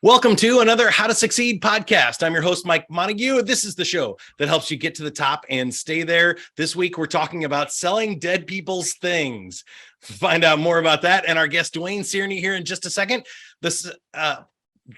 Welcome to another How to Succeed podcast. I'm your host, Mike Montague. This is the show that helps you get to the top and stay there. This week, we're talking about selling dead people's things. Find out more about that and our guest, Dwayne Cerny, here in just a second. This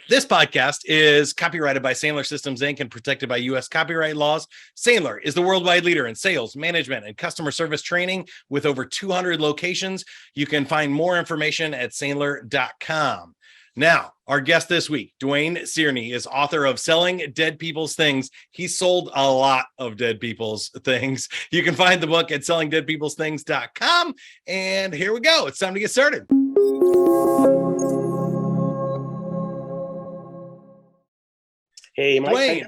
podcast is copyrighted by Sandler Systems, Inc. and protected by U.S. copyright laws. Sandler is the worldwide leader in sales, management, and customer service training with over 200 locations. You can find more information at sandler.com. Now, our guest this week, Dwayne Cerny, is author of Selling Dead People's Things. He sold a lot of dead people's things. You can find the book at sellingdeadpeoplesthings.com. And here we go. It's time to get started. Hey, Mike. Dwayne,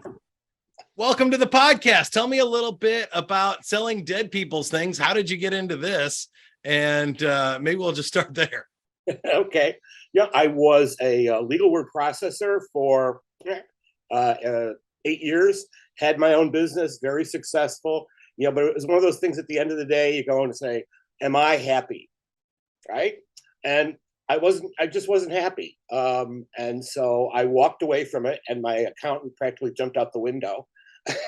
welcome to the podcast. Tell me a little bit about selling dead people's things. How did you get into this? And maybe we'll just start there. Okay. Yeah, I was a legal word processor for 8 years, had my own business, very successful, but it was one of those things at the end of the day, you go and say, am I happy? Right. And I just wasn't happy. And so I walked away from it and my accountant practically jumped out the window.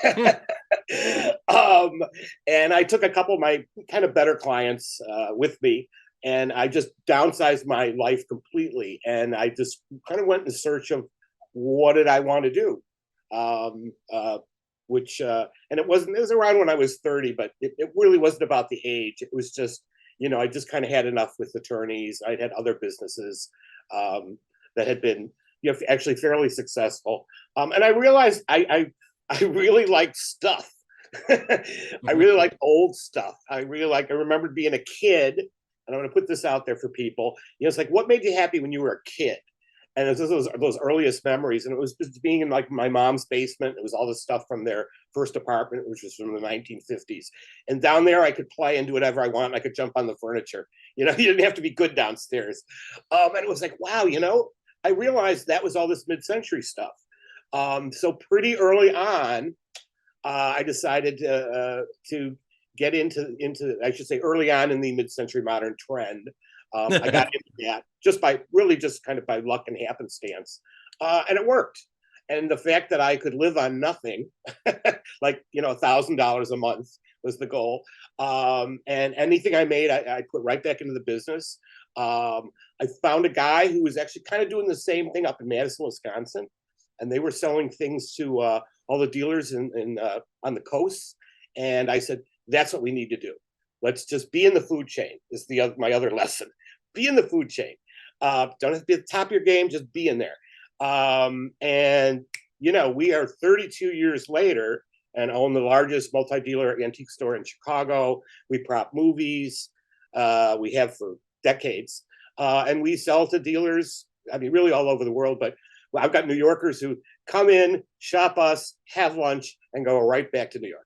And I took a couple of my kind of better clients with me. And I just downsized my life completely. And I just kind of went in search of what did I want to do? And it was around when I was 30, but it really wasn't about the age. It was just, I just kind of had enough with attorneys. I'd had other businesses that had been, actually fairly successful. And I realized I really liked stuff. I really liked old stuff. I remembered being a kid. And I'm going to put this out there for people. It's like, what made you happy when you were a kid? And it was those earliest memories. And it was just being in like my mom's basement. It was all the stuff from their first apartment, which was from the 1950s. And down there, I could play and do whatever I want. I could jump on the furniture. You didn't have to be good downstairs. And it was like, wow, I realized that was all this mid-century stuff. So pretty early on, I decided to get into I should say early on in the mid-century modern trend. I got into that just by luck and happenstance, and it worked. And the fact that I could live on nothing, like $1,000 a month was the goal, and anything I made, I put right back into the business. I found a guy who was actually kind of doing the same thing up in Madison, Wisconsin, and they were selling things to all the dealers on the coast. And I said, that's what we need to do. Let's just be in the food chain. Is my other lesson. Be in the food chain. Don't have to be at the top of your game. Just be in there. And we are 32 years later and own the largest multi-dealer antique store in Chicago. We prop movies. We have for decades, and we sell to dealers. I mean, really all over the world. But I've got New Yorkers who come in, shop us, have lunch, and go right back to New York.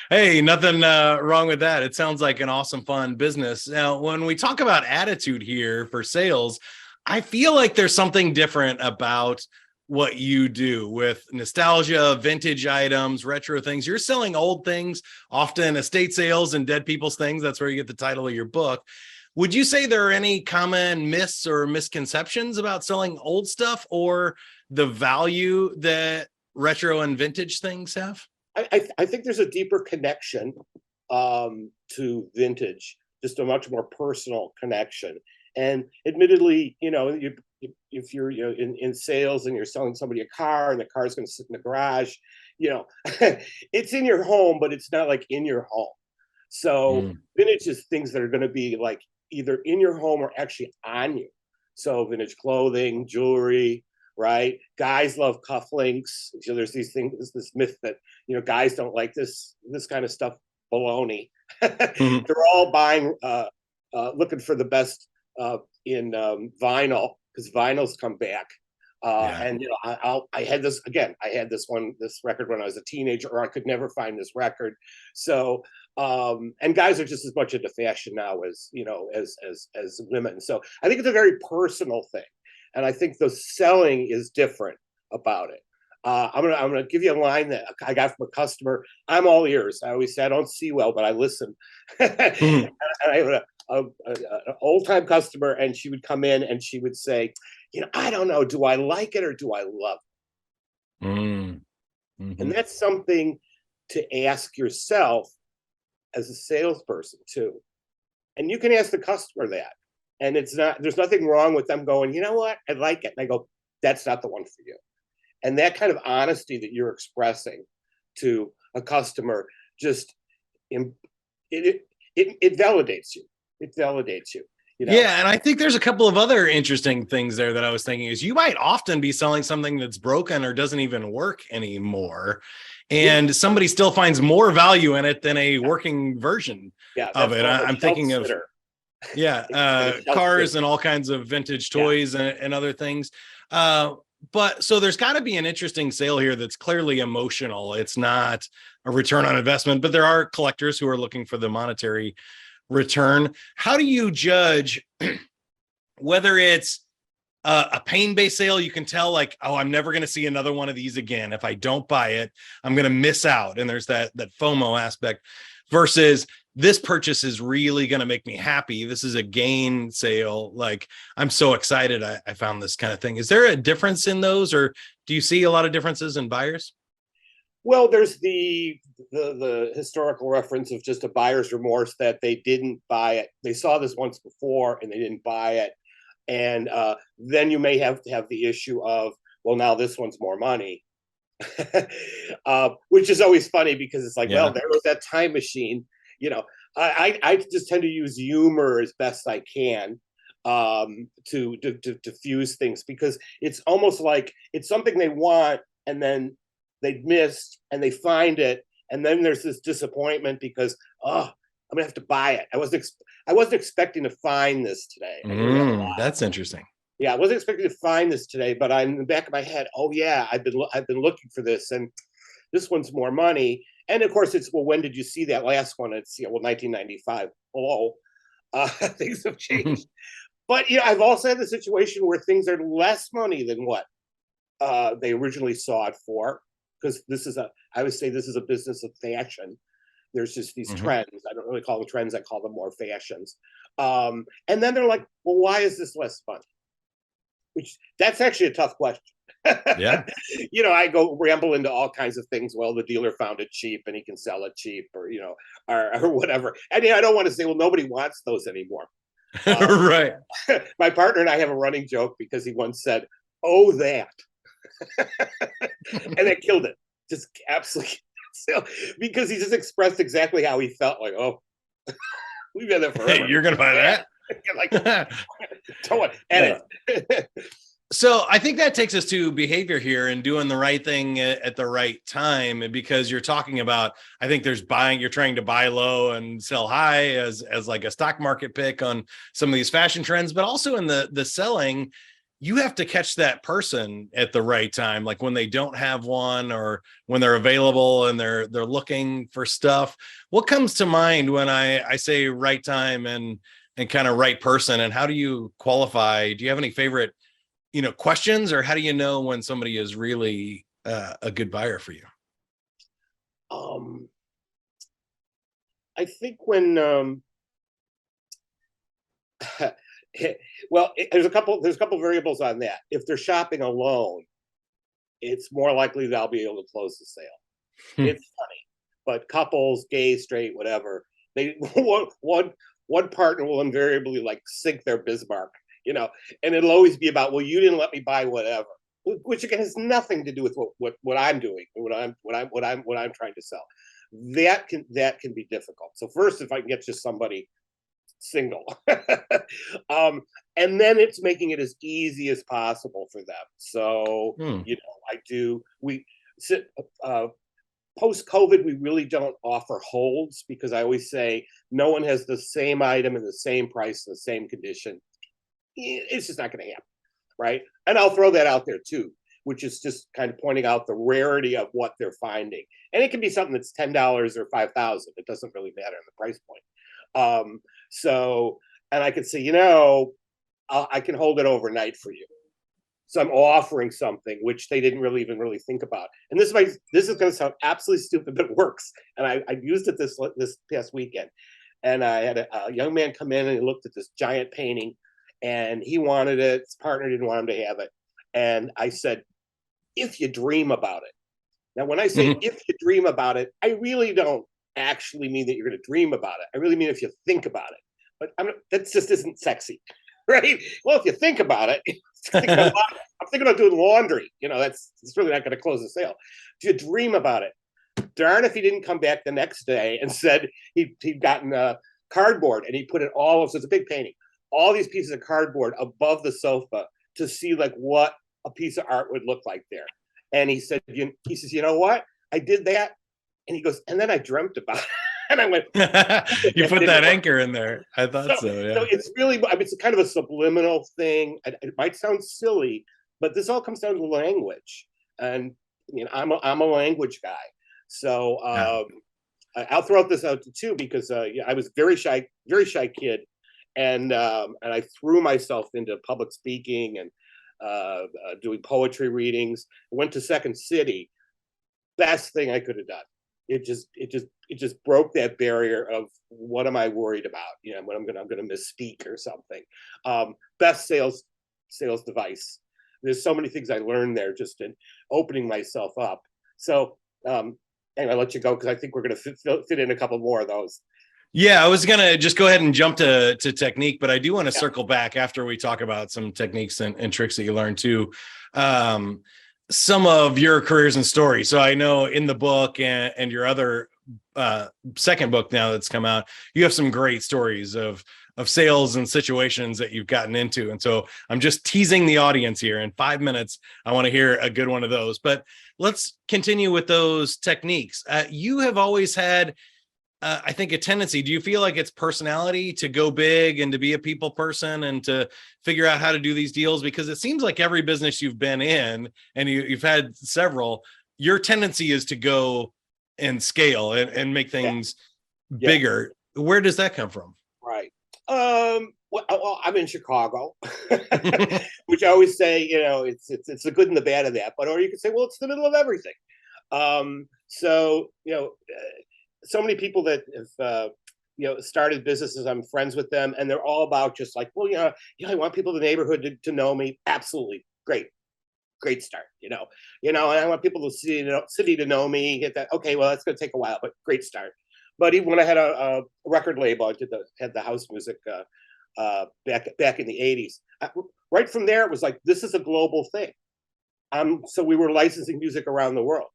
Hey, nothing wrong with that. It sounds like an awesome, fun business. Now, when we talk about attitude here for sales, I feel like there's something different about what you do with nostalgia, vintage items, retro things. You're selling old things, often estate sales and dead people's things. That's where you get the title of your book. Would you say there are any common myths or misconceptions about selling old stuff or the value that retro and vintage things have? I think there's a deeper connection to vintage, just a much more personal connection. And admittedly, if you're in sales and you're selling somebody a car and the car is going to sit in the garage, it's in your home, but it's not like in your home. So vintage is things that are going to be like either in your home or actually on you. So vintage clothing, jewelry. Right, guys love cufflinks. There's these things, this myth that guys don't like this kind of stuff. Baloney. They're all buying, looking for the best in vinyl because vinyls come back. And I had this record when I was a teenager, or I could never find this record. So and guys are just as much into fashion now as as women. So I think it's a very personal thing. And I think the selling is different about it. I'm gonna give you a line that I got from a customer. I'm all ears. I always say I don't see well, but I listen. And an old time customer, and she would come in and she would say, I don't know, do I like it or do I love it? And that's something to ask yourself as a salesperson too. And you can ask the customer that. And there's nothing wrong with them going, you know what, I like it. And I go, that's not the one for you. And that kind of honesty that you're expressing to a customer just it validates you. It validates you. Yeah, and I think there's a couple of other interesting things there that I was thinking is you might often be selling something that's broken or doesn't even work anymore, and somebody still finds more value in it than a working version of it. I'm thinking of cars and all kinds of vintage toys and other things. But so there's got to be an interesting sale here that's clearly emotional. It's not a return on investment, but there are collectors who are looking for the monetary return. How do you judge whether it's a pain-based sale? You can tell like, oh, I'm never going to see another one of these again. If I don't buy it, I'm going to miss out. And there's that FOMO aspect versus this purchase is really going to make me happy. This is a gain sale. Like, I'm so excited I found this kind of thing. Is there a difference in those, or do you see a lot of differences in buyers? Well, there's the historical reference of just a buyer's remorse that they didn't buy it. They saw this once before and they didn't buy it. And then you may have to have the issue of, well, now this one's more money, which is always funny because it's like, well, there was that time machine. I just tend to use humor as best I can to diffuse things, because it's almost like it's something they want and then they missed and they find it, and then there's this disappointment because I'm gonna have to buy it. I wasn't expecting to find this today. That's interesting. Yeah, I wasn't expecting to find this today, but I'm in the back of my head, oh yeah, I've been looking for this, and this one's more money. And of course, it's, well, when did you see that last one? It's 1995. Hello, things have changed. But I've also had the situation where things are less money than what they originally saw it for, because I would say this is a business of fashion. There's just these trends. I don't really call them trends. I call them more fashions. And then they're like, well, why is this less money? Which, that's actually a tough question. Yeah. I go ramble into all kinds of things. Well, the dealer found it cheap and he can sell it cheap, or or whatever. And I don't want to say, well, nobody wants those anymore. Right. My partner and I have a running joke because he once said, oh, that. And that killed it. Just absolutely. Because he just expressed exactly how he felt. Like, oh, we've been there forever. Hey, you're going to buy that? Like, don't edit. So I think that takes us to behavior here and doing the right thing at the right time, because you're talking about, I think there's you're trying to buy low and sell high as like a stock market pick on some of these fashion trends, but also in the selling, you have to catch that person at the right time, like when they don't have one or when they're available and they're looking for stuff. What comes to mind when I say right time and kind of right person, and how do you qualify? Do you have any favorite questions, or how do you know when somebody is really a good buyer for you? I think when well, there's a couple variables on that. If they're shopping alone, it's more likely they'll be able to close the sale. It's funny, but couples, gay, straight, whatever, they one partner will invariably like sink their Bismarck, and it'll always be about, well, you didn't let me buy whatever, which again has nothing to do with what I'm doing, what I'm trying to sell. That can be difficult. So first, if I can get just somebody single, and then it's making it as easy as possible for them. So post-COVID, we really don't offer holds, because I always say no one has the same item in the same price in the same condition. It's just not going to happen, right? And I'll throw that out there too, which is just kind of pointing out the rarity of what they're finding. And it can be something that's $10 or $5,000. It doesn't really matter in the price point. And I could say, I can hold it overnight for you. So I'm offering something which they didn't even really think about. And this is going to sound absolutely stupid, but it works. And I used it this past weekend. And I had a young man come in and he looked at this giant painting and he wanted it. His partner didn't want him to have it. And I said, if you dream about it. Now, when I say if you dream about it, I really don't actually mean that you're going to dream about it. I really mean if you think about it. But that just isn't sexy, right? Well, if you think about it, I'm thinking about doing laundry. It's really not going to close the sale. If you dream about it, darn if he didn't come back the next day and said he'd gotten cardboard and he put it so it's a big painting, all these pieces of cardboard above the sofa to see like what a piece of art would look like there. And he says, you know what? I did that. And he goes, and then I dreamt about it. And I went, you put that anchor in there. I thought so. Yeah. So it's really, it's kind of a subliminal thing. It might sound silly, but this all comes down to language. And I'm a language guy. So I'll throw this out too, because I was very shy kid. And I threw myself into public speaking and doing poetry readings. I went to Second City. Best thing I could have done. It just broke that barrier of what am I worried about? When I'm gonna misspeak or something. Best sales device. There's so many things I learned there just in opening myself up. So anyway, I'll let you go because I think we're gonna fit in a couple more of those. Yeah, I was gonna just go ahead and jump to technique, but I do want to circle back after we talk about some techniques and tricks that you learned too. Some of your careers and stories. So I know in the book and your other second book now that's come out, you have some great stories of sales and situations that you've gotten into. And so I'm just teasing the audience here. In 5 minutes, I want to hear a good one of those. But let's continue with those techniques. You have always had, I think, a tendency. Do you feel like it's personality to go big and to be a people person and to figure out how to do these deals? Because it seems like every business you've been in, and you've had several, your tendency is to go and scale and make things bigger. Where does that come from? Right. Well, I'm in Chicago, which I always say, it's the good and the bad of that. Or you could say, well, it's the middle of everything. So many people that have started businesses, I'm friends with them, and they're all about just like, well, I want people in the neighborhood to know me. Absolutely, great start. And I want people to city to know me. Get that? Okay, well, that's going to take a while, but great start. But even when I had a record label, I had the house music back in the '80s. Right from there, it was like, this is a global thing. So we were licensing music around the world.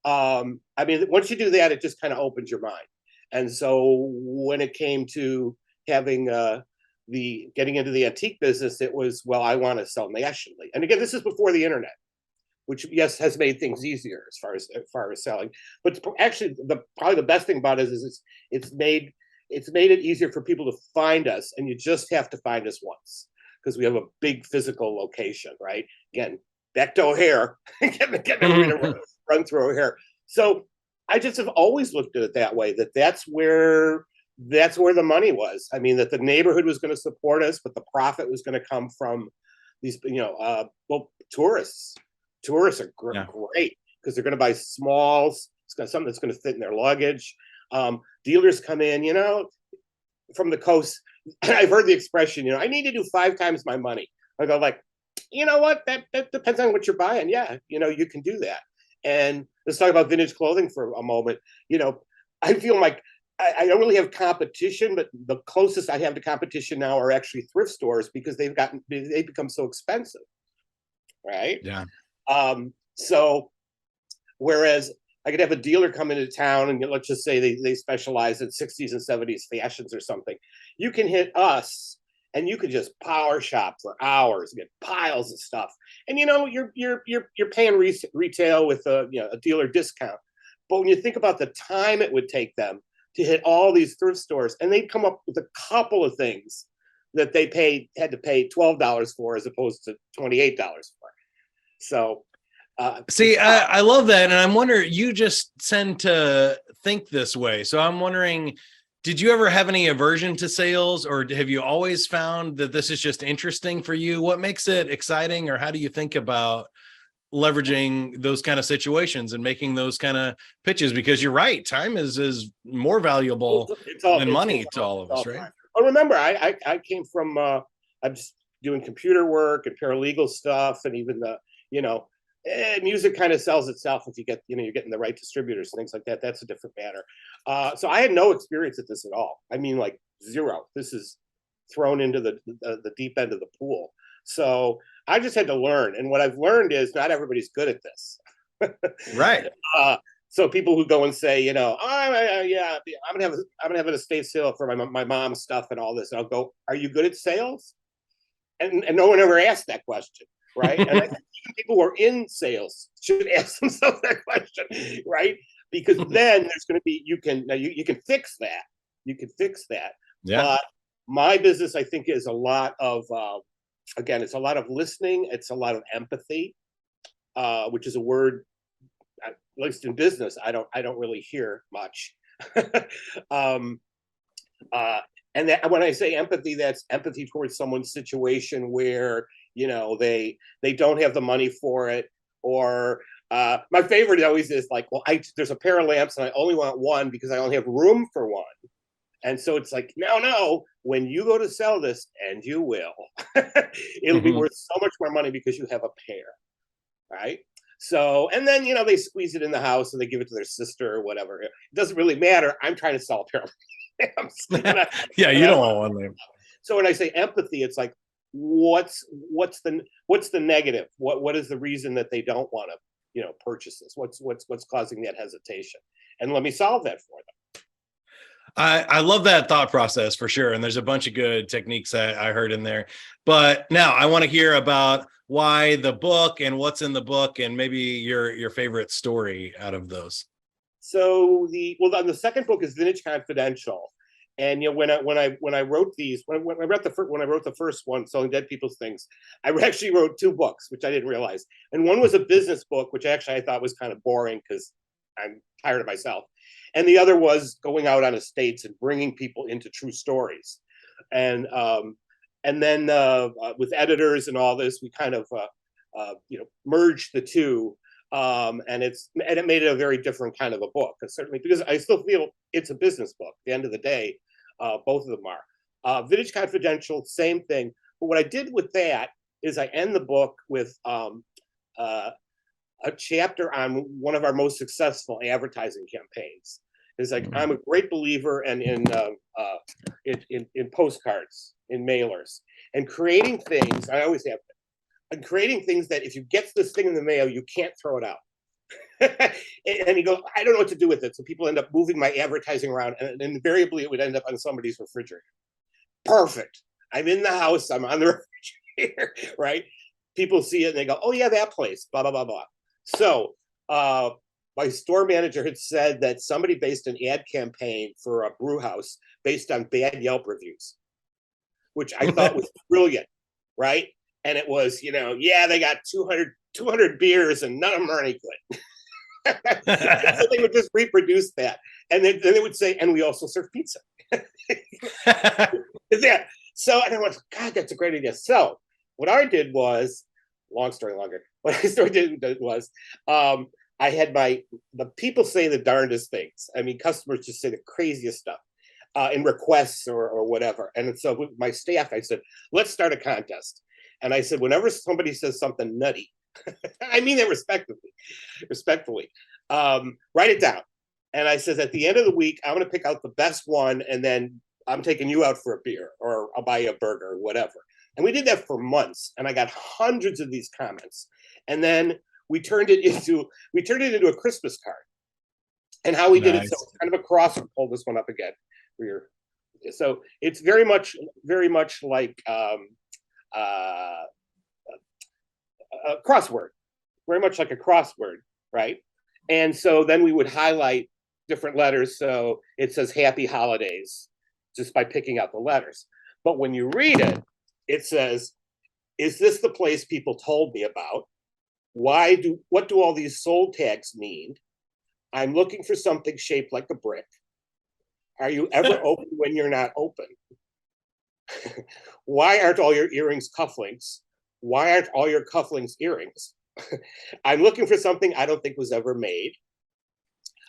Once you do that, it just kind of opens your mind. And so when it came to having getting into the antique business, it was, well, I want to sell nationally. And again, this is before the internet, which yes has made things easier as far as selling. But actually, probably the best thing about it is it's made it easier for people to find us, and you just have to find us once because we have a big physical location, right? Again, back to O'Hare, getting everybody to run through O'Hare. So I just have always looked at it that way, that's where the money was. That the neighborhood was going to support us, but the profit was going to come from these, tourists. Tourists are great because they're going to buy smalls. It's got something that's going to fit in their luggage. Dealers come in, from the coast. I've heard the expression, I need to do 5 times my money. I go like, you know what? That depends on what you're buying. Yeah, you can do that. And let's talk about vintage clothing for a moment. I feel like I don't really have competition, but the closest I have to competition now are actually thrift stores because they've become so expensive, right? Yeah. So whereas I could have a dealer come into town and let's just say they specialize in 60s and 70s fashions or something. You can hit us and you could just power shop for hours, get piles of stuff. And you're paying retail with a dealer discount. But when you think about the time it would take them to hit all these thrift stores, and they'd come up with a couple of things that they had to pay $12 for as opposed to $28 for. So I love that. And I'm wondering, you just tend to think this way. So I'm wondering, did you ever have any aversion to sales, or have you always found that this is just interesting for you? What makes it exciting, or how do you think about leveraging those kind of situations and making those kind of pitches, because you're right, time is more valuable than money to all of us, right? But remember, I came from I'm just doing computer work and paralegal stuff, and even the music kind of sells itself if you get you're getting the right distributors, things like that. That's a different matter. So I had no experience at this at all. I mean, like zero. This is thrown into the deep end of the pool. So I just had to learn, and what I've learned is not everybody's good at this. Right. So people who go and say, yeah, I'm gonna have an estate sale for my mom's stuff and all this, and I'll go, are you good at sales? And no one ever asked that question, right? And I think even people who are in sales should ask themselves that question, right? Because then there's going to be you can fix that. You can fix that. Yeah. But my business, I think, is a lot of again, it's a lot of listening. It's a lot of empathy, which is a word, at least in business, I don't really hear much. And that, when I say empathy, that's empathy towards someone's situation where they don't have the money for it, or my favorite always is like, well, there's a pair of lamps and I only want one because I only have room for one. And so it's like, no, when you go to sell this, and you will, it'll be worth so much more money because you have a pair, right? So, and then, they squeeze it in the house and they give it to their sister or whatever. It doesn't really matter. I'm trying to sell a pair of lamps. Yeah, you don't want one lamp. So when I say empathy, it's like, what's the negative? What is the reason that they don't want to, purchase this? What's causing that hesitation? And let me solve that for them. I love that thought process for sure. And there's a bunch of good techniques I heard in there. But now I want to hear about why the book and what's in the book, and maybe your favorite story out of those. So the second book is Vintage Confidential. And when I wrote these, when I wrote the first one, Selling Dead People's Things, I actually wrote two books, which I didn't realize. And one was a business book, which actually I thought was kind of boring because I'm tired of myself. And the other was going out on estates and bringing people into true stories. And then with editors and all this, we kind of merged the two. And it made it a very different kind of a book, certainly, because I still feel it's a business book. At the end of the day, both of them are. Vintage Confidential, same thing. But what I did with that is I end the book with a chapter on one of our most successful advertising campaigns. It's like, I'm a great believer in postcards, in mailers, and creating things. I always have been, and creating things that if you get this thing in the mail, you can't throw it out. And you go, I don't know what to do with it. So people end up moving my advertising around, and invariably it would end up on somebody's refrigerator. Perfect. I'm in the house. I'm on the refrigerator, right? People see it and they go, oh yeah, that place, blah, blah, blah, blah. So my store manager had said that somebody based an ad campaign for a brew house based on bad Yelp reviews, which I thought was brilliant, right? And it was, they got 200 beers and none of them are any good. So they would just reproduce that. And then they would say, and we also serve pizza. Yeah. So, and I went, God, that's a great idea. So what I did was, long story longer, what I did was, I had the people say the darndest things. I mean, customers just say the craziest stuff in requests or whatever. And so with my staff, I said, let's start a contest. And I said, whenever somebody says something nutty, I mean that respectfully, write it down. And I said, at the end of the week, I'm going to pick out the best one, and then I'm taking you out for a beer, or I'll buy you a burger or whatever. And we did that for months, and I got hundreds of these comments. And then we turned it into a Christmas card. And how we did it, so it's kind of a cross. Pull this one up again. So it's very much like a crossword, very much like a crossword, right? And so then we would highlight different letters, so it says Happy Holidays just by picking out the letters. But when you read it, it says, is this the place people told me about? What do all these sold tags mean? I'm looking for something shaped like a brick. Are you ever open when you're not open? Why aren't all your earrings cufflinks? Why aren't all your cufflinks earrings? I'm looking for something I don't think was ever made.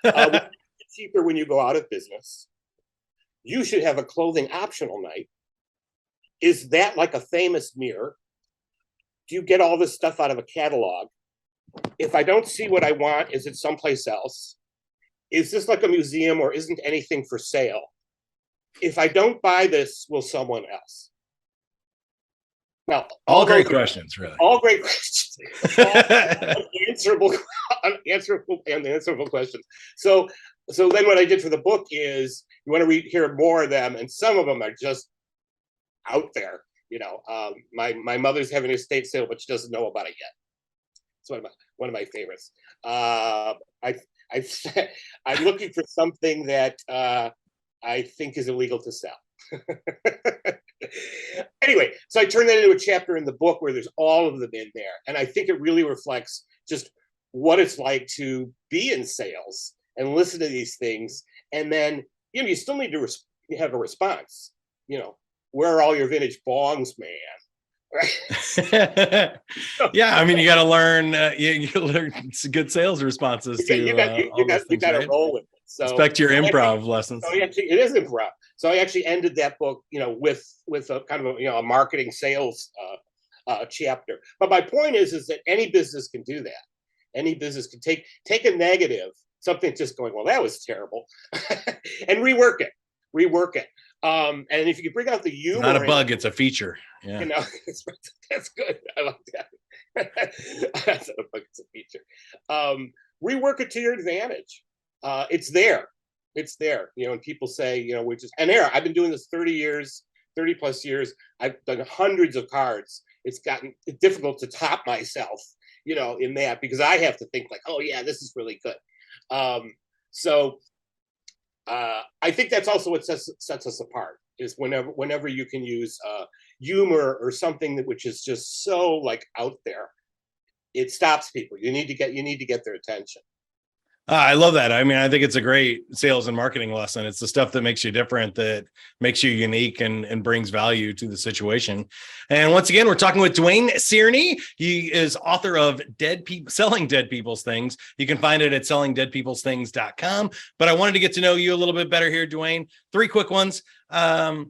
It's cheaper when you go out of business. You should have a clothing optional night. Is that like a famous mirror? Do you get all this stuff out of a catalog? If I don't see what I want, is it someplace else? Is this like a museum or isn't anything for sale? If I don't buy this, will someone else? Now, all great questions, really. All great questions. Unanswerable questions. So then what I did for the book is you want to hear more of them, and some of them are just out there. My mother's having an estate sale, but she doesn't know about it yet. It's one of my favorites. I'm looking for something that I think is illegal to sell. Anyway, so I turned that into a chapter in the book where there's all of them in there, and I think it really reflects just what it's like to be in sales and listen to these things, and then you still need to have a response. Where are all your vintage bongs, man? Right? Yeah, I mean, you got to learn. You learn good sales responses you got to roll with it. So expect your improv lessons. So actually, it is improv. So I actually ended that book, with a kind of a marketing sales chapter. But my point is that any business can do that. Any business can take a negative, something just going, well, that was terrible, and rework it. And if you can bring out the humor, not a bug, it's a feature. Yeah, that's good. I like that. That's not a bug, it's a feature. Rework it to your advantage. It's there. And people say, I've been doing this 30 plus years. I've done hundreds of cards. It's gotten difficult to top myself, in that, because I have to think like, oh yeah, this is really good. I think that's also what sets us apart, is whenever you can use humor or something which is just so like out there, it stops people. You need to get their attention. I love that. I mean, I think it's a great sales and marketing lesson. It's the stuff that makes you different, that makes you unique and brings value to the situation. And once again, we're talking with Duane Cerny. He is author of Selling Dead People's Things. You can find it at sellingdeadpeoplesthings.com. But I wanted to get to know you a little bit better here, Duane. 3 quick ones. How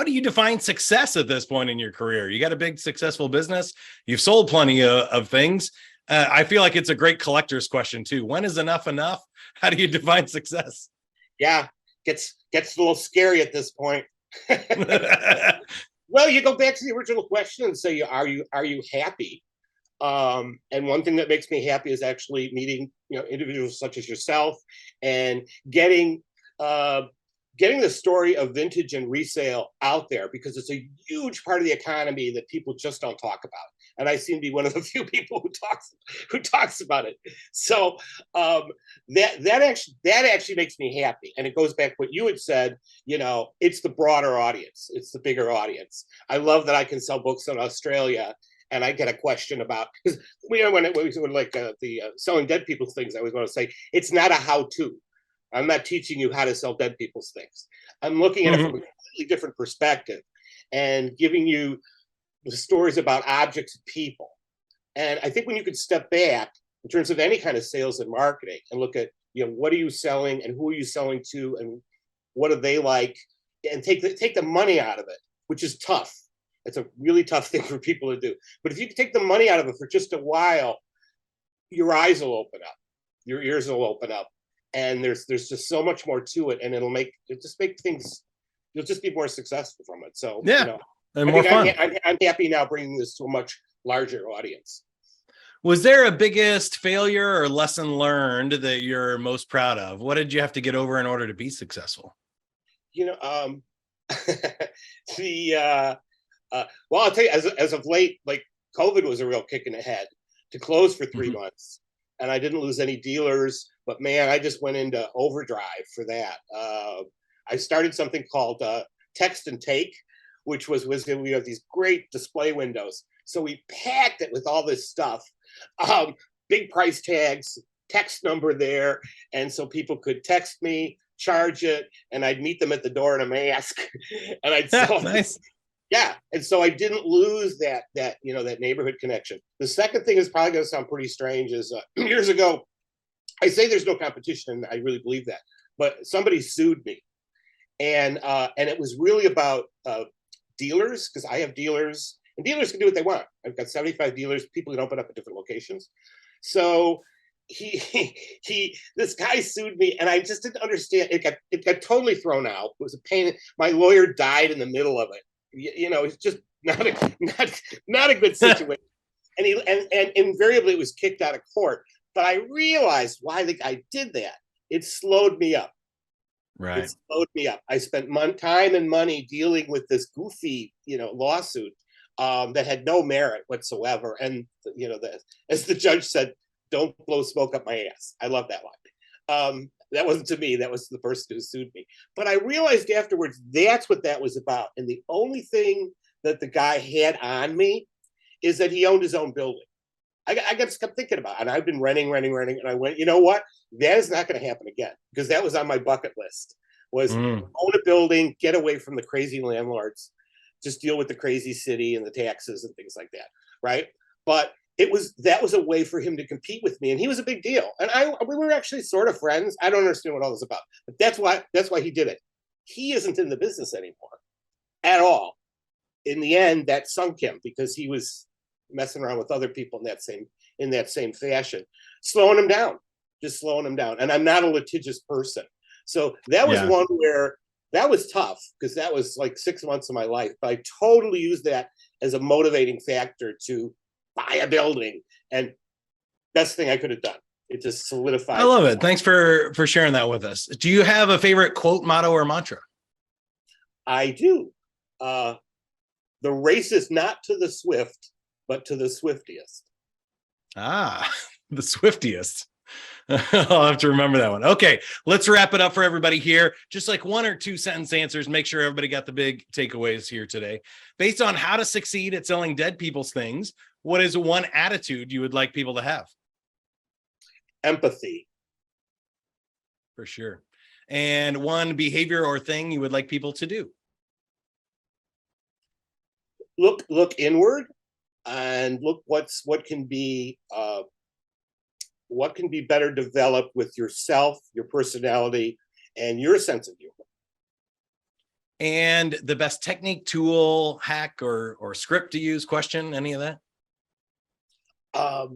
do you define success at this point in your career? You got a big, successful business. You've sold plenty of things. I feel like it's a great collector's question too. When is enough enough? How do you define success? Yeah, gets a little scary at this point. Well, you go back to the original question and say, are you happy? And one thing that makes me happy is actually meeting individuals such as yourself and getting the story of vintage and resale out there, because it's a huge part of the economy that people just don't talk about. And I seem to be one of the few people who talks about it. So that actually makes me happy. And it goes back to what you had said, it's the broader audience. It's the bigger audience. I love that I can sell books in Australia and I get a question about, because when the selling dead people's things, I always want to say, it's not a how-to. I'm not teaching you how to sell dead people's things. I'm looking at it from a completely different perspective and giving you the stories about objects and people. And I think when you can step back in terms of any kind of sales and marketing and look at, what are you selling and who are you selling to and what do they like, and take the money out of it, which is tough. It's a really tough thing for people to do. But if you can take the money out of it for just a while, your eyes will open up, your ears will open up, and there's just so much more to it, and it'll just make things, you'll just be more successful from it. So yeah. And more fun. I'm happy now bringing this to a much larger audience. Was there a biggest failure or lesson learned that you're most proud of? What did you have to get over in order to be successful? Well, I'll tell you, as of late, like COVID was a real kick in the head to close for 3 months, and I didn't lose any dealers. But man, I just went into overdrive for that. I started something called Text and Take, which was we have these great display windows. So we packed it with all this stuff, big price tags, text number there. And so people could text me, charge it, and I'd meet them at the door in a mask. And I'd sell nice. Yeah. And so I didn't lose that neighborhood connection. The second thing is probably going to sound pretty strange is years ago, I say there's no competition, and I really believe that, but somebody sued me. And it was really about dealers, because I have dealers, and dealers can do what they want. I've got 75 dealers, people can open up at different locations. So this guy sued me, and I just didn't understand. It got totally thrown out. It was a pain. My lawyer died in the middle of it. It's just not a good situation. and invariably it was kicked out of court. But I realized why the guy did that. It slowed me up. Right. It slowed me up. I spent time and money dealing with this goofy, lawsuit that had no merit whatsoever. And as the judge said, "Don't blow smoke up my ass." I love that line. That wasn't to me. That was to the person who sued me. But I realized afterwards that's what that was about. And the only thing that the guy had on me is that he owned his own building. I just kept thinking about it. And I've been renting. And I went, you know what? That is not going to happen again, because that was on my bucket list, was own a building, get away from the crazy landlords, just deal with the crazy city and the taxes and things like that. Right. But that was a way for him to compete with me. And he was a big deal. And we were actually sort of friends. I don't understand what all this is about, but that's why he did it. He isn't in the business anymore at all. In the end, that sunk him, because he was messing around with other people in that same fashion, slowing him down. And I'm not a litigious person. So that was one where that was tough, because that was like 6 months of my life. But I totally used that as a motivating factor to buy a building, and best thing I could have done. It just solidified. I love it. Thanks for sharing that with us. Do you have a favorite quote, motto, or mantra? I do. The race is not to the swift, but to the swiftiest. The swiftiest. I'll have to remember that one. Okay, let's wrap it up for everybody here. Just like 1 or 2 sentence answers. Make sure everybody got the big takeaways here today. Based on how to succeed at selling dead people's things, what is one attitude you would like people to have? Empathy. For sure. And one behavior or thing you would like people to do? Look inward and look what can be better developed with yourself, your personality, and your sense of humor. And the best technique, tool, hack, or script to use? Question, any of that? I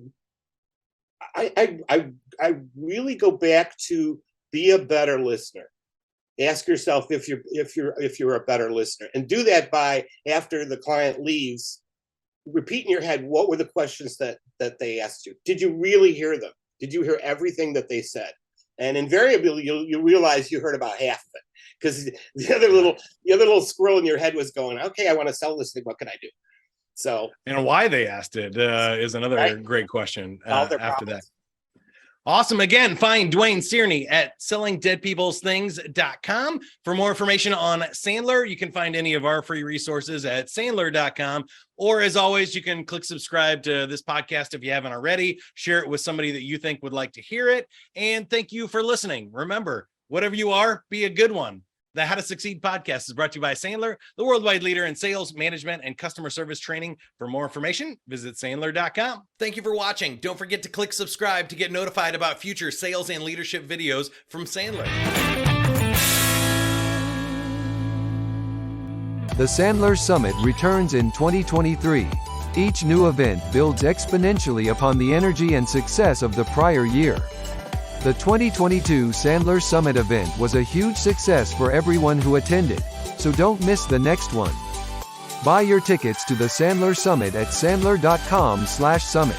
really go back to be a better listener. Ask yourself if you're a better listener, and do that by, after the client leaves, repeat in your head, what were the questions that they asked you? Did you really hear them? Did you hear everything that they said? And invariably, you'll realize you heard about half of it, because the other little squirrel in your head was going, "Okay, I want to sell this thing. What can I do?" So, and why they asked it is another great question after problems. that. Awesome. Again, find Dwayne Cerny at sellingdeadpeoplesthings.com. For more information on Sandler, you can find any of our free resources at sandler.com. Or as always, you can click subscribe to this podcast if you haven't already. Share it with somebody that you think would like to hear it. And thank you for listening. Remember, whatever you are, be a good one. The How to Succeed podcast is brought to you by Sandler, the worldwide leader in sales, management, and customer service training. For more information, visit sandler.com. Thank you for watching. Don't forget to click subscribe to get notified about future sales and leadership videos from Sandler. The Sandler Summit returns in 2023. Each new event builds exponentially upon the energy and success of the prior year. The 2022 Sandler Summit event was a huge success for everyone who attended, so don't miss the next one. Buy your tickets to the Sandler Summit at sandler.com/summit.